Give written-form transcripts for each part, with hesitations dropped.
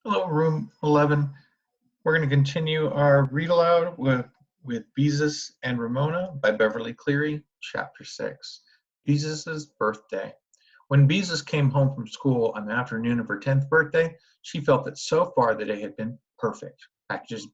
Hello, room 11. We're going to continue our read aloud with Beezus and Ramona by Beverly Cleary, Chapter 6. Beezus's birthday. When Beezus came home from school on the afternoon of her 10th birthday, she felt that so far the day had been perfect. Packages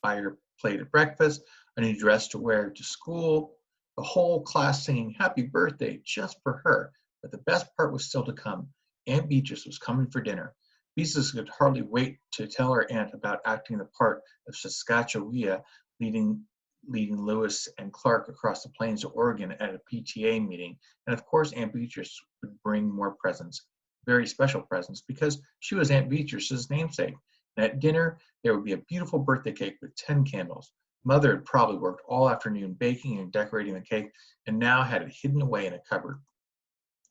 by her plate at breakfast, a new dress to wear to school, the whole class singing happy birthday just for her. But the best part was still to come. Aunt Beatrice was coming for dinner. Beezus could hardly wait to tell her aunt about acting the part of Saskatchewan, leading Lewis and Clark across the plains to Oregon at a PTA meeting. And of course, Aunt Beatrice would bring more presents, very special presents, because she was Aunt Beatrice's namesake. And at dinner, there would be a beautiful birthday cake with 10 candles. Mother had probably worked all afternoon baking and decorating the cake and now had it hidden away in a cupboard.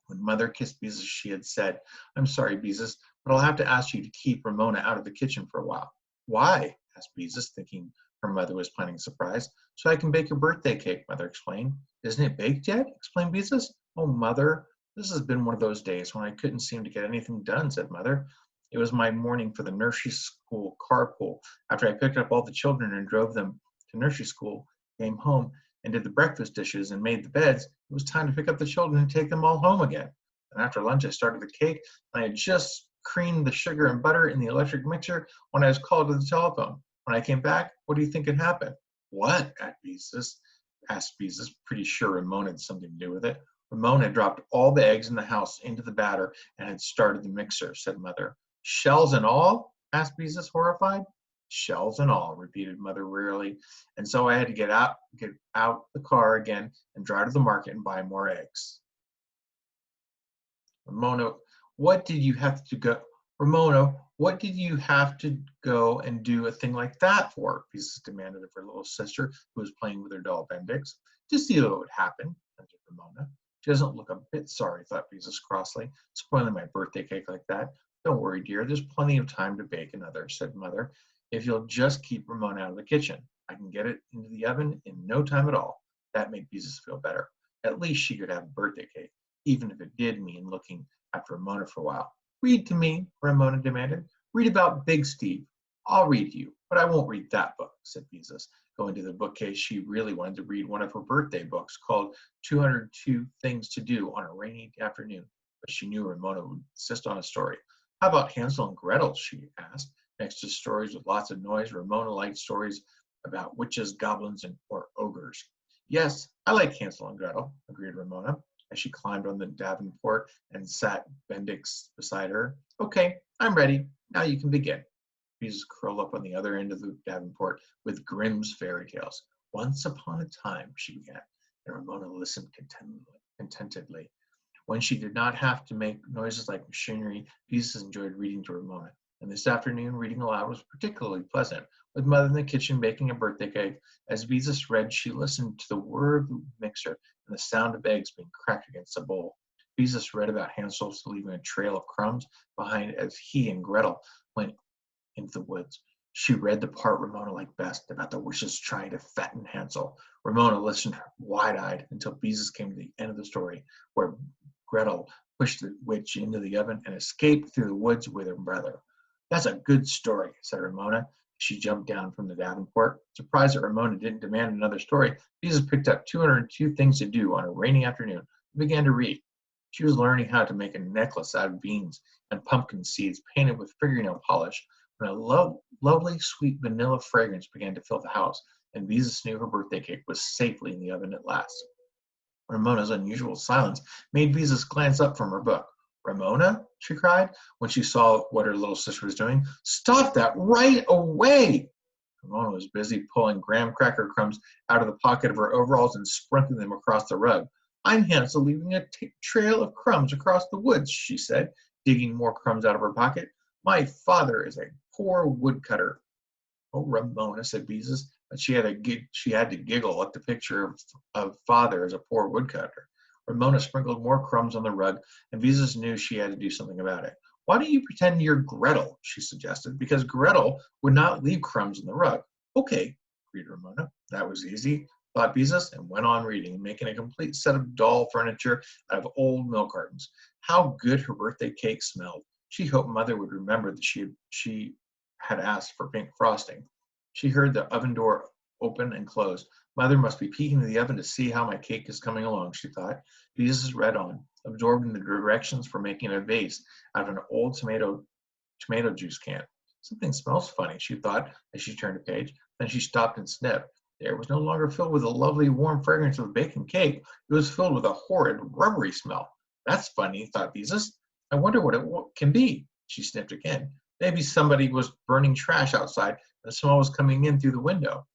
When Mother kissed Beezus, she had said, "I'm sorry, Beezus, but I'll have to ask you to keep Ramona out of the kitchen for a while." "Why?" asked Beezus, thinking her mother was planning a surprise. "So I can bake your birthday cake," Mother explained. "Isn't it baked yet?" explained Beezus. "Oh, Mother, this has been one of those days when I couldn't seem to get anything done," said Mother. "It was my morning for the nursery school carpool. After I picked up all the children and drove them to nursery school, came home and did the breakfast dishes and made the beds, it was time to pick up the children and take them all home again. And after lunch, I started the cake, and I had just creamed the sugar and butter in the electric mixer when I was called to the telephone. When I came back, what do you think had happened?" "What?" asked Beezus, pretty sure Ramona had something to do with it. "Ramona dropped all the eggs in the house into the batter and had started the mixer," said Mother. "Shells and all?" asked Beezus, horrified. "Shells and all," repeated Mother wearily. "And so I had to get out the car again and drive to the market and buy more eggs." Ramona, what did you have to go? Ramona, what did you have to go and do a thing like that for? Beezus demanded of her little sister, who was playing with her doll Bendix. "To see what would happen," answered Ramona. "She doesn't look a bit sorry," thought Beezus crossly, "spoiling my birthday cake like that. Don't worry, dear, there's plenty of time to bake another," said Mother, "if you'll just keep Ramona out of the kitchen. I can get it into the oven in no time at all." That made Beezus feel better. At least she could have a birthday cake, even if it did mean looking after Ramona for a while. "Read to me," Ramona demanded. "Read about Big Steve." "I'll read to you, but I won't read that book," said Beezus. Going to the bookcase, she really wanted to read one of her birthday books called 202 Things to Do on a Rainy Afternoon, but she knew Ramona would insist on a story. "How about Hansel and Gretel?" she asked. Next to stories with lots of noise, Ramona liked stories about witches, goblins, or ogres. "Yes, I like Hansel and Gretel," agreed Ramona, as she climbed on the davenport and sat Bendix beside her. "Okay, I'm ready. Now you can begin." Beezus curled up on the other end of the davenport with Grimm's fairy tales. "Once upon a time," she began, and Ramona listened contentedly. When she did not have to make noises like machinery, Beezus enjoyed reading to Ramona. And this afternoon, reading aloud was particularly pleasant, with Mother in the kitchen baking a birthday cake. As Beezus read, she listened to the whir of the mixer and the sound of eggs being cracked against a bowl. Beezus read about Hansel's leaving a trail of crumbs behind as he and Gretel went into the woods. She read the part Ramona liked best, about the witches trying to fatten Hansel. Ramona listened wide-eyed until Beezus came to the end of the story, where Gretel pushed the witch into the oven and escaped through the woods with her brother. "That's a good story," said Ramona. She jumped down from the davenport. Surprised that Ramona didn't demand another story, Beezus picked up 202 Things to Do on a Rainy Afternoon and began to read. She was learning how to make a necklace out of beans and pumpkin seeds painted with fingernail polish when a lovely, sweet vanilla fragrance began to fill the house, and Beezus knew her birthday cake was safely in the oven at last. Ramona's unusual silence made Beezus glance up from her book. "Ramona?" she cried, when she saw what her little sister was doing. "Stop that right away!" Ramona was busy pulling graham cracker crumbs out of the pocket of her overalls and sprinkling them across the rug. "I'm Hansel leaving a trail of crumbs across the woods," she said, digging more crumbs out of her pocket. "My father is a poor woodcutter." "Oh, Ramona," said Beezus, but she had to giggle at the picture of father as a poor woodcutter. Ramona sprinkled more crumbs on the rug, and Beezus knew she had to do something about it. "Why don't you pretend you're Gretel?" she suggested, because Gretel would not leave crumbs on the rug. "Okay," agreed Ramona. That was easy, thought Beezus, and went on reading, making a complete set of doll furniture out of old milk cartons. How good her birthday cake smelled! She hoped Mother would remember that she had asked for pink frosting. She heard the oven door open and close. Mother must be peeking into the oven to see how my cake is coming along, she thought. Beezus read on, absorbing the directions for making a vase out of an old tomato juice can. Something smells funny, she thought as she turned a page. Then she stopped and sniffed. The air was no longer filled with the lovely warm fragrance of baking cake. It was filled with a horrid, rubbery smell. That's funny, thought Beezus. I wonder what it can be. She sniffed again. Maybe somebody was burning trash outside and the smell was coming in through the window.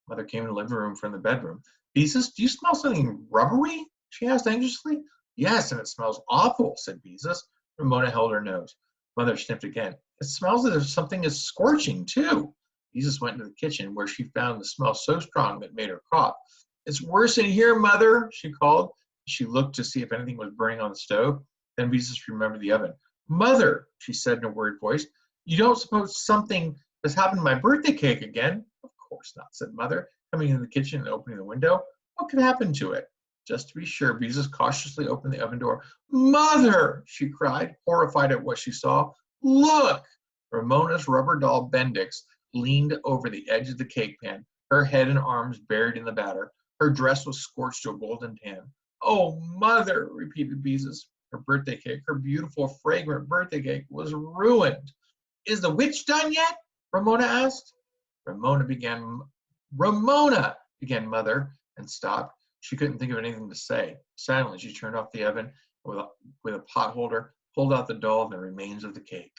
Mother came in the living room from the bedroom. Beezus, do you smell something rubbery? She asked anxiously. Yes, and it smells awful, said Beezus. Ramona held her nose. Mother sniffed again. It smells as if something is scorching, too. Beezus went into the kitchen, where she found the smell so strong that it made her cough. It's worse in here, Mother, she called. She looked to see if anything was burning on the stove. Then Beezus remembered the oven. Mother, she said in a worried voice, you don't suppose something has happened to my birthday cake again? Of course not, said Mother, coming into the kitchen and opening the window. What could happen to it? Just to be sure, Beezus cautiously opened the oven door. Mother, she cried, horrified at what she saw. Look! Ramona's rubber doll Bendix leaned over the edge of the cake pan, her head and arms buried in the batter. Her dress was scorched to a golden tan. Oh, Mother, repeated Beezus. Her birthday cake, her beautiful, fragrant birthday cake, was ruined. Is the witch done yet? Ramona asked. Ramona began Mother, and stopped. She couldn't think of anything to say. Silently, she turned off the oven with a pot holder, pulled out the doll and the remains of the cake.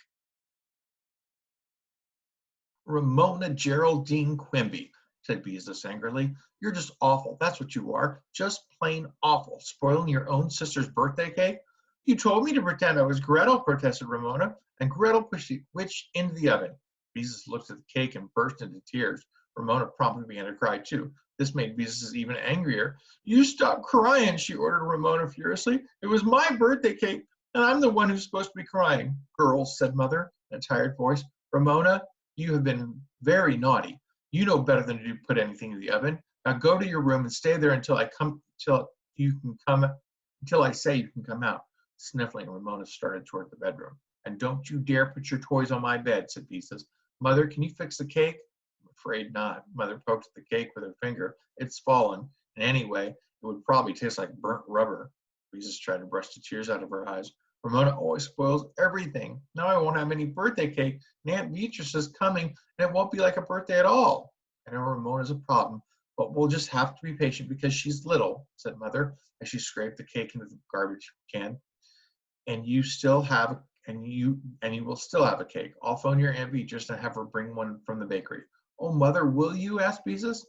Ramona Geraldine Quimby, said Beezus angrily. You're just awful. That's what you are. Just plain awful. Spoiling your own sister's birthday cake? You told me to pretend I was Gretel, protested Ramona, and Gretel pushed the witch into the oven. Beezus looked at the cake and burst into tears. Ramona promptly began to cry too. This made Beezus even angrier. You stop crying, she ordered Ramona furiously. It was my birthday cake, and I'm the one who's supposed to be crying. Girls, said Mother in a tired voice. Ramona, you have been very naughty. You know better than to put anything in the oven. Now go to your room and stay there until I say you can come out. Sniffling, Ramona started toward the bedroom. And don't you dare put your toys on my bed, said Beezus. Mother, can you fix the cake? I'm afraid not. Mother poked at the cake with her finger. It's fallen. And anyway, it would probably taste like burnt rubber. Beezus tried to brush the tears out of her eyes. Ramona always spoils everything. Now I won't have any birthday cake. And Aunt Beatrice is coming, and it won't be like a birthday at all. I know Ramona's a problem, but we'll just have to be patient because she's little, said Mother, as she scraped the cake into the garbage can. And you will still have a cake. I'll phone your Aunt Beatrice and have her bring one from the bakery. Oh, Mother, will you? Asked Beezus.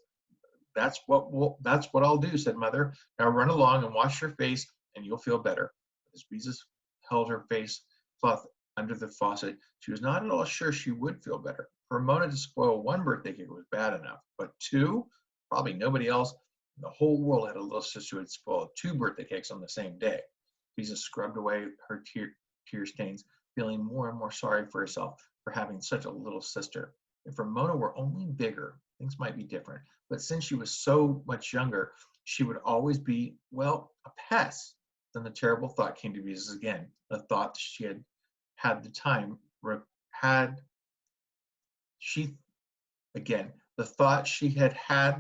That's what I'll do, said Mother. Now run along and wash your face, and you'll feel better. As Beezus held her face cloth under the faucet, she was not at all sure she would feel better. For Ramona to spoil one birthday cake was bad enough, but two? Probably nobody else in the whole world had a little sister who had spoiled two birthday cakes on the same day. Beezus scrubbed away her tear stains, feeling more and more sorry for herself for having such a little sister. If Ramona were only bigger, things might be different. But since she was so much younger, she would always be, well, a pest. Then the terrible thought came to Beezus again. The thought she had had the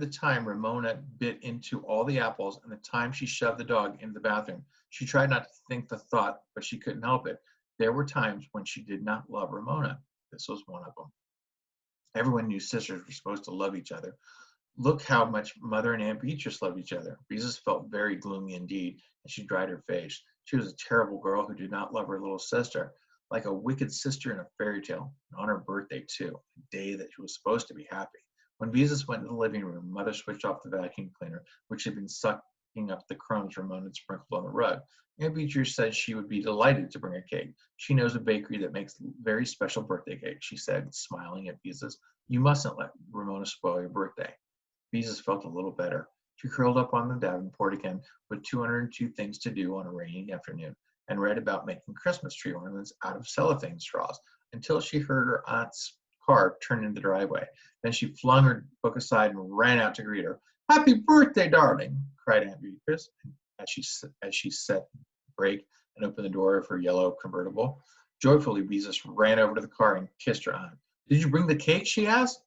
time Ramona bit into all the apples and the time she shoved the dog into the bathroom. She tried not to think the thought, but she couldn't help it. There were times when she did not love Ramona. This was one of them. Everyone knew sisters were supposed to love each other. Look how much Mother and Aunt Beatrice loved each other. Beezus felt very gloomy indeed, and she dried her face. She was a terrible girl who did not love her little sister, like a wicked sister in a fairy tale, and on her birthday too, a day that she was supposed to be happy. When Beezus went into the living room, Mother switched off the vacuum cleaner, which had been sucking up the crumbs Ramona had sprinkled on the rug. Aunt Beatrice said she would be delighted to bring a cake. She knows a bakery that makes very special birthday cakes, she said, smiling at Beezus. You mustn't let Ramona spoil your birthday. Beezus felt a little better. She curled up on the Davenport again with 202 things to do on a rainy afternoon and read about making Christmas tree ornaments out of cellophane straws until she heard her aunt's car turn into the driveway. Then she flung her book aside and ran out to greet her. Happy birthday, darling, cried Aunt Beatrice as she set brake and opened the door of her yellow convertible. Joyfully, Beezus ran over to the car and kissed her aunt. Did you bring the cake, she asked.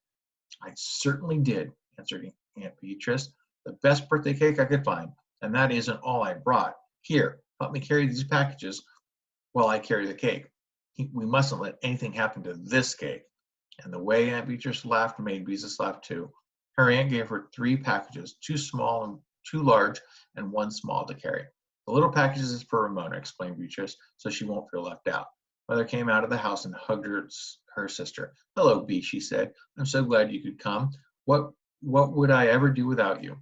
I certainly did, answered Aunt Beatrice. The best birthday cake I could find, and that isn't all I brought. Here, help me carry these packages while I carry the cake. We mustn't let anything happen to this cake. And the way Aunt Beatrice laughed made Beezus laugh too. Her aunt gave her 3 packages, 2 small and 2 large, and 1 small to carry. The little packages is for Ramona, explained Beatrice, so she won't feel left out. Mother came out of the house and hugged her sister. Hello, Bee, she said. I'm so glad you could come. What would I ever do without you?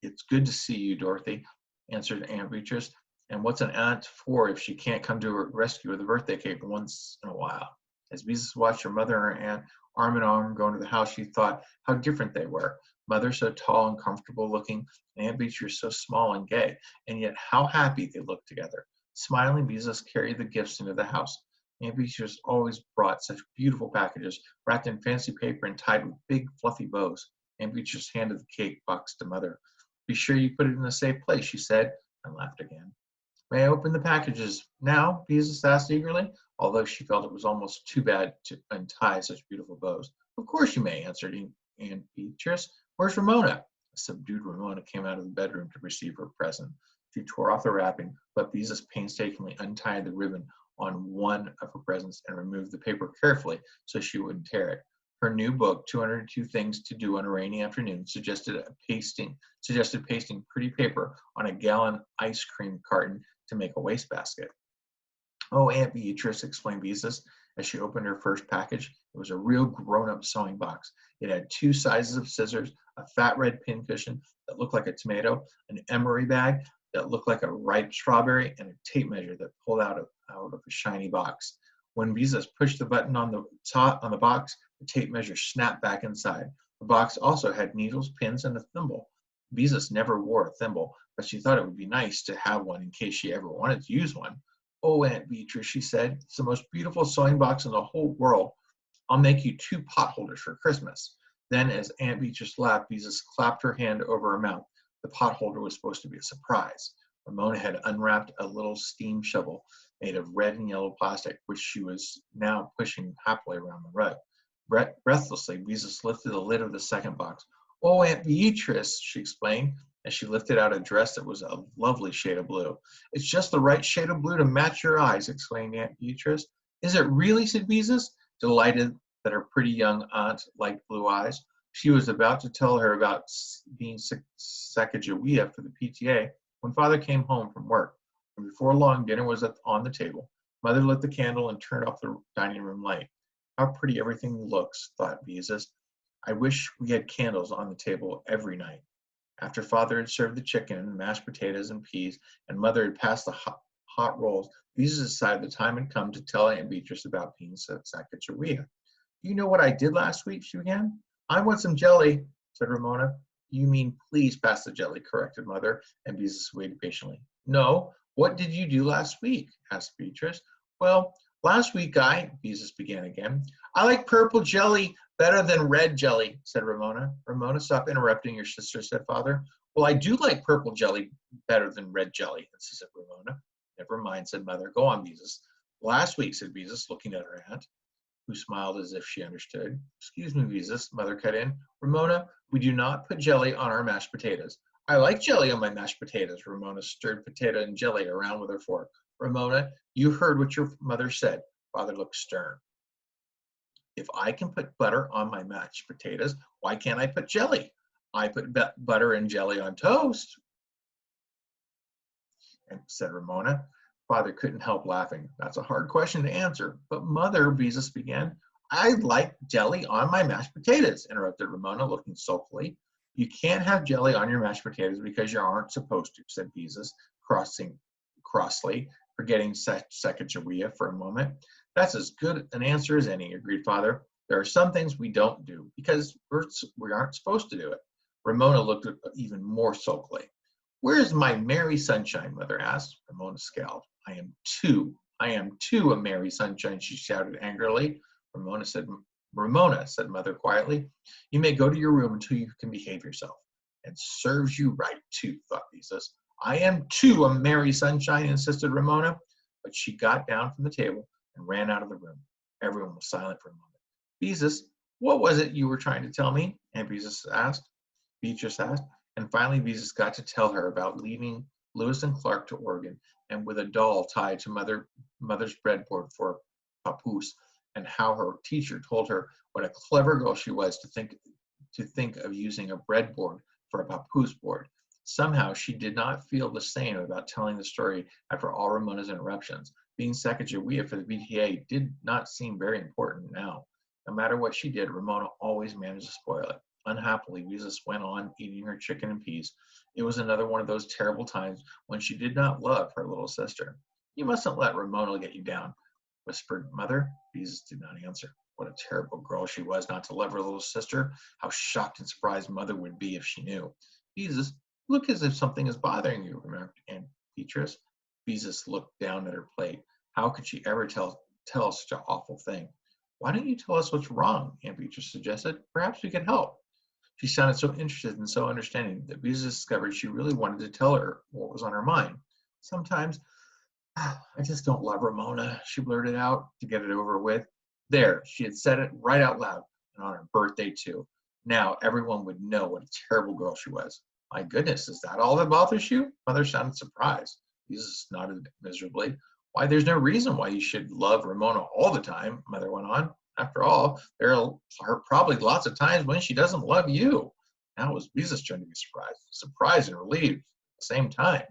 It's good to see you, Dorothy, answered Aunt Beatrice. And what's an aunt for if she can't come to her rescue with a birthday cake once in a while? As Beezus watched her mother and her aunt arm in arm go into the house, she thought how different they were. Mother so tall and comfortable looking, and Aunt Beatrice so small and gay, and yet how happy they looked together. Smiling, Beezus carried the gifts into the house. Aunt Beatrice always brought such beautiful packages, wrapped in fancy paper and tied with big fluffy bows. Aunt Beatrice handed the cake box to Mother. Be sure you put it in a safe place, she said, and laughed again. May I open the packages now? Beezus asked eagerly, although she felt it was almost too bad to untie such beautiful bows. Of course you may, answered Aunt Beatrice. Where's Ramona? A subdued Ramona came out of the bedroom to receive her present. She tore off the wrapping, but Beezus painstakingly untied the ribbon on one of her presents and removed the paper carefully so she wouldn't tear it. Her new book, 202 Things to Do on a Rainy Afternoon, suggested pasting pretty paper on a gallon ice cream carton to make a wastebasket. Oh, Aunt Beatrice, explained Beezus as she opened her first package. It was a real grown-up sewing box. It had 2 sizes of scissors, a fat red pincushion that looked like a tomato, an emery bag that looked like a ripe strawberry, and a tape measure that pulled out of a shiny box. When Beezus pushed the button on the box, the tape measure snapped back inside. The box also had needles, pins, and a thimble. Beezus never wore a thimble, but she thought it would be nice to have one in case she ever wanted to use one. Oh, Aunt Beatrice, she said, it's the most beautiful sewing box in the whole world. I'll make you 2 pot holders for Christmas. Then, as Aunt Beatrice laughed, Beezus clapped her hand over her mouth. The pot holder was supposed to be a surprise. Ramona had unwrapped a little steam shovel made of red and yellow plastic, which she was now pushing happily around the rug. Breathlessly, Beezus lifted the lid of the second box. Oh, Aunt Beatrice, she explained, as she lifted out a dress that was a lovely shade of blue. It's just the right shade of blue to match your eyes, exclaimed Aunt Beatrice. Is it really? Said Beezus, delighted that her pretty young aunt liked blue eyes. She was about to tell her about being Sacagawea for the PTA when Father came home from work. And before long, dinner was on the table. Mother lit the candle and turned off the dining room light. How pretty everything looks, thought Beezus. I wish we had candles on the table every night. After Father had served the chicken, mashed potatoes, and peas, and Mother had passed the hot rolls, Beezus decided the time had come to tell Aunt Beatrice about being Sacagawea. Do you know what I did last week? She began. I want some jelly, said Ramona. You mean please pass the jelly, corrected Mother, and Beezus waited patiently. No, what did you do last week? Asked Beatrice. Well, last week Beezus began again. I like purple jelly better than red jelly, said Ramona. Ramona, stop interrupting your sister, said Father. Well, I do like purple jelly better than red jelly, insisted Ramona. Never mind, said Mother. Go on, Beezus. Last week, said Beezus, looking at her aunt, who smiled as if she understood. Excuse me, Beezus, Mother cut in. Ramona, we do not put jelly on our mashed potatoes. I like jelly on my mashed potatoes. Ramona stirred potato and jelly around with her fork. Ramona, you heard what your mother said. Father looked stern. If I can put butter on my mashed potatoes, why can't I put jelly? I put butter and jelly on toast, and said Ramona. Father couldn't help laughing. That's a hard question to answer. But Mother, Beezus began. I like jelly on my mashed potatoes, interrupted Ramona, looking sulkily. You can't have jelly on your mashed potatoes because you aren't supposed to, said Beezus, crossly, forgetting Sacagawea for a moment. That's as good an answer as any, agreed Father. There are some things we don't do because we aren't supposed to do it. Ramona looked even more sulkily. Where's my merry sunshine? Mother asked. Ramona scowled. I am too a merry sunshine, she shouted angrily. Ramona, said Mother quietly. You may go to your room until you can behave yourself. And serves you right, too, thought Beezus. I am too a merry sunshine, insisted Ramona. But she got down from the table and ran out of the room. Everyone was silent for a moment. Beezus, what was it you were trying to tell me? Aunt Beatrice asked, and finally Beezus got to tell her about leaving Lewis and Clark to Oregon, and with a doll tied to mother's breadboard for a papoose, and how her teacher told her what a clever girl she was to think of using a breadboard for a papoose board. Somehow she did not feel the same about telling the story after all Ramona's interruptions. Being Sacagawea for the PTA did not seem very important now. No matter what she did, Ramona always managed to spoil it. Unhappily, Beezus went on eating her chicken and peas. It was another one of those terrible times when she did not love her little sister. You mustn't let Ramona get you down, whispered Mother. Beezus did not answer. What a terrible girl she was not to love her little sister. How shocked and surprised Mother would be if she knew. Beezus, look as if something is bothering you, remarked Aunt Beatrice. Beezus looked down at her plate. How could she ever tell such an awful thing? Why don't you tell us what's wrong? Aunt Beatrice suggested. Perhaps we could help. She sounded so interested and so understanding that Beezus discovered she really wanted to tell her what was on her mind. Sometimes I just don't love Ramona, she blurted out to get it over with. There, she had said it right out loud, and on her birthday too. Now everyone would know what a terrible girl she was. My goodness, is that all that bothers you? Mother sounded surprised. Beezus nodded miserably. Why, there's no reason why you should love Ramona all the time, Mother went on. After all, there are probably lots of times when she doesn't love you. Now it was Beezus' turn to be surprised and relieved at the same time.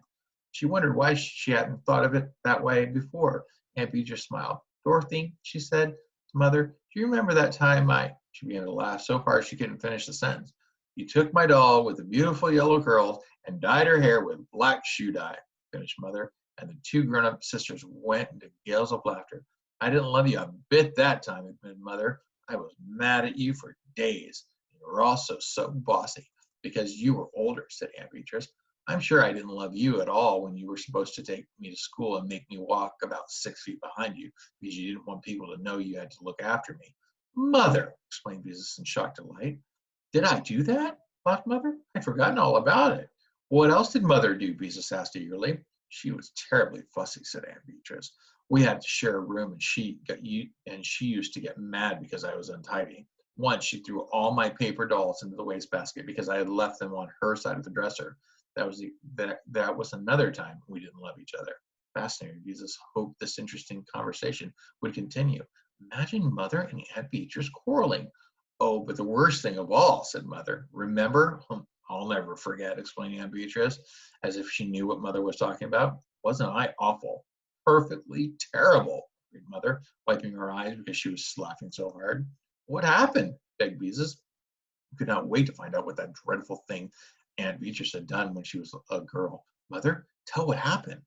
She wondered why she hadn't thought of it that way before. Aunt Beezus smiled. Dorothy, she said to Mother, do you remember that time she began to laugh so hard she couldn't finish the sentence. You took my doll with the beautiful yellow curls and dyed her hair with black shoe dye, finished Mother, and the two grown-up sisters went into gales of laughter. I didn't love you a bit that time, admitted Mother. I was mad at you for days. You were also so bossy because you were older, said Aunt Beatrice. I'm sure I didn't love you at all when you were supposed to take me to school and make me walk about 6 feet behind you because you didn't want people to know you had to look after me. Mother, explained Beezus in shocked delight. Did I do that? Laughed Mother. I'd forgotten all about it. What else did Mother do? Beezus asked eagerly. She was terribly fussy, said Aunt Beatrice. We had to share a room, and she used to get mad because I was untidy. Once she threw all my paper dolls into the wastebasket because I had left them on her side of the dresser. That was another time we didn't love each other. Fascinating. Beezus hoped this interesting conversation would continue. Imagine Mother and Aunt Beatrice quarreling. Oh, but the worst thing of all, said Mother. Remember? I'll never forget, explained Aunt Beatrice, as if she knew what Mother was talking about. Wasn't I awful? Perfectly terrible, agreed Mother, wiping her eyes because she was laughing so hard. What happened? Begged Beezus. He could not wait to find out what that dreadful thing Aunt Beatrice had done when she was a girl. Mother, tell what happened.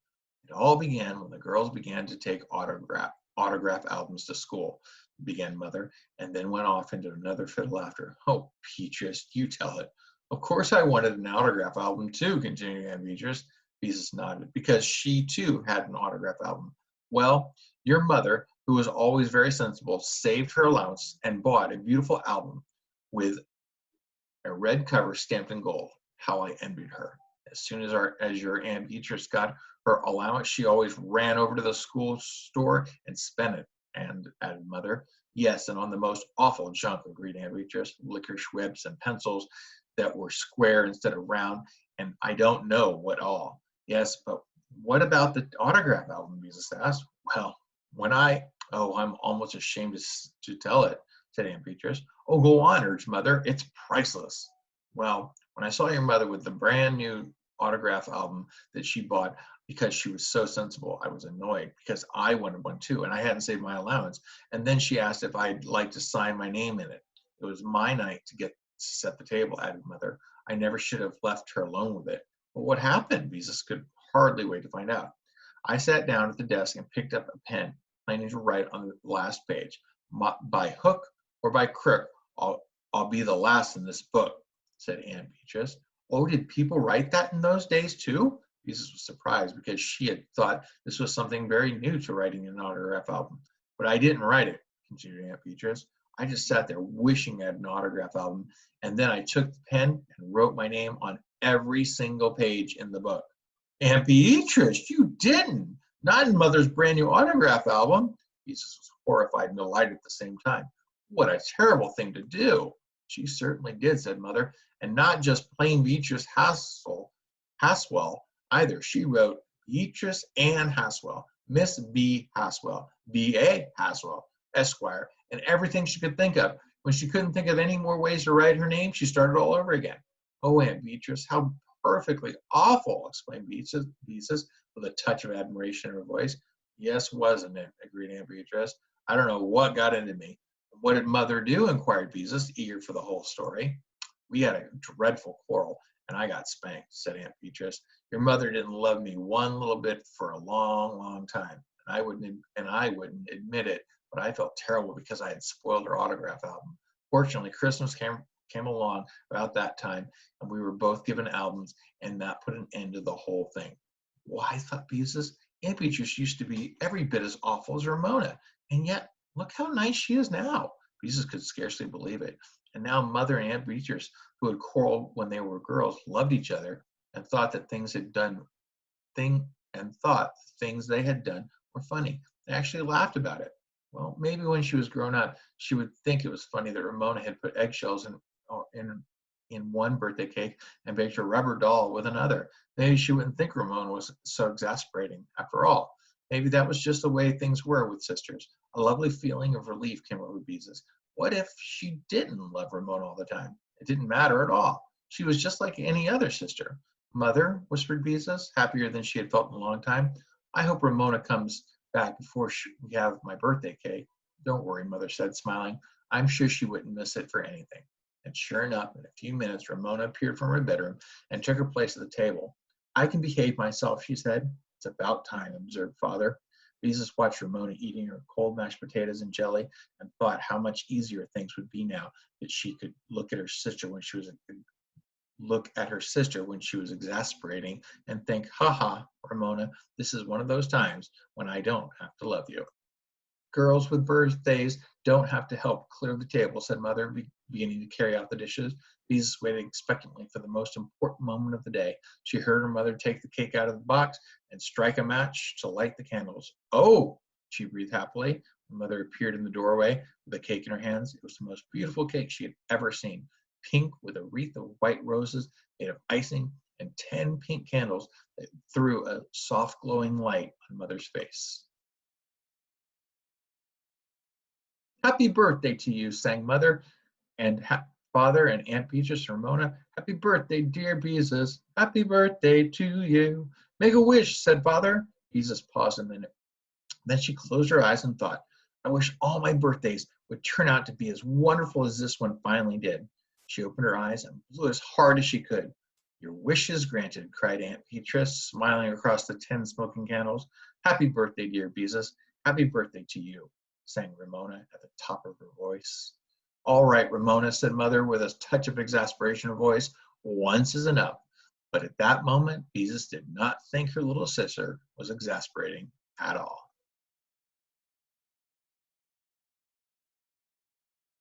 It all began when the girls began to take autograph albums to school, began Mother, and then went off into another fit of laughter. Oh, Beatrice, you tell it. Of course I wanted an autograph album too, continued Aunt Beatrice. Beezus nodded, because she too had an autograph album. Well, your mother, who was always very sensible, saved her allowance and bought a beautiful album with a red cover stamped in gold. How I envied her. As soon as your Aunt Beatrice got her allowance, she always ran over to the school store and spent it, and added Mother. Yes, and on the most awful junk, agreed Aunt Beatrice. Licorice whips and pencils that were square instead of round, and I don't know what all. Yes, but what about the autograph album? Beezus asked. Well, I'm almost ashamed to tell it, said Aunt Beatrice. Oh, go on, urged Mother. It's priceless. Well, when I saw your mother with the brand new autograph album that she bought because she was so sensible, I was annoyed because I wanted one too, and I hadn't saved my allowance. And then she asked if I'd like to sign my name in it. It was my night to set the table, added Mother. I never should have left her alone with it. But what happened? Beezus could hardly wait to find out. I sat down at the desk and picked up a pen, planning to write on the last page. By hook or by crook, I'll be the last in this book, said Aunt Beatrice. Oh, did people write that in those days too? Beezus was surprised because she had thought this was something very new to writing an autograph album. But I didn't write it, continued Aunt Beatrice. I just sat there wishing I had an autograph album, and then I took the pen and wrote my name on every single page in the book. Aunt Beatrice, you didn't! Not in Mother's brand new autograph album. Beezus was horrified and delighted at the same time. What a terrible thing to do. She certainly did, said Mother, and not just plain Beatrice Haswell either. She wrote Beatrice Ann Haswell, Miss B. Haswell, B.A. Haswell, Esquire, and everything she could think of. When she couldn't think of any more ways to write her name, she started all over again. Oh, Aunt Beatrice, how perfectly awful, exclaimed Beezus with a touch of admiration in her voice. Yes, wasn't it? Agreed Aunt Beatrice. I don't know what got into me. What did Mother do? Inquired Beezus, eager for the whole story. We had a dreadful quarrel, and I got spanked, said Aunt Beatrice. Your mother didn't love me one little bit for a long, long time, and I wouldn't admit it, but I felt terrible because I had spoiled her autograph album. Fortunately, Christmas came along about that time, and we were both given albums, and that put an end to the whole thing. Why, thought Beezus, Aunt Beatrice used to be every bit as awful as Ramona, and yet look how nice she is now. Beezus could scarcely believe it. And now Mother and Aunt Beatrice, who had quarreled when they were girls, loved each other and thought that things they had done were funny. They actually laughed about it. Well, maybe when she was grown up, she would think it was funny that Ramona had put eggshells in one birthday cake and baked a rubber doll with another. Maybe she wouldn't think Ramona was so exasperating after all. Maybe that was just the way things were with sisters. A lovely feeling of relief came over Beezus. What if she didn't love Ramona all the time? It didn't matter at all. She was just like any other sister. Mother, whispered Beezus, happier than she had felt in a long time, I hope Ramona comes back before we have my birthday cake. Don't worry, Mother said, smiling. I'm sure she wouldn't miss it for anything. And sure enough, in a few minutes, Ramona appeared from her bedroom and took her place at the table. I can behave myself, she said. It's about time, observed Father. Beezus watched Ramona eating her cold mashed potatoes and jelly and thought how much easier things would be now that she could look at her sister when she was exasperating and think, ha ha, Ramona, this is one of those times when I don't have to love you. Girls with birthdays don't have to help clear the table, said Mother, beginning to carry out the dishes. Beezus waited expectantly for the most important moment of the day. She heard her mother take the cake out of the box and strike a match to light the candles. Oh, she breathed happily. Her mother appeared in the doorway with a cake in her hands. It was the most beautiful cake she had ever seen, pink with a wreath of white roses made of icing and 10 pink candles that threw a soft glowing light on Mother's face. Happy birthday to you, sang Mother, and Father and Aunt Beatrice and Ramona. Happy birthday, dear Beezus. Happy birthday to you. Make a wish, said Father. Beezus paused a minute. Then she closed her eyes and thought, I wish all my birthdays would turn out to be as wonderful as this one finally did. She opened her eyes and blew as hard as she could. Your wish is granted, cried Aunt Beatrice, smiling across the 10 smoking candles. Happy birthday, dear Beezus. Happy birthday to you, sang Ramona at the top of her voice. All right, Ramona, said Mother with a touch of exasperation in her voice. Once is enough. But at that moment, Beezus did not think her little sister was exasperating at all.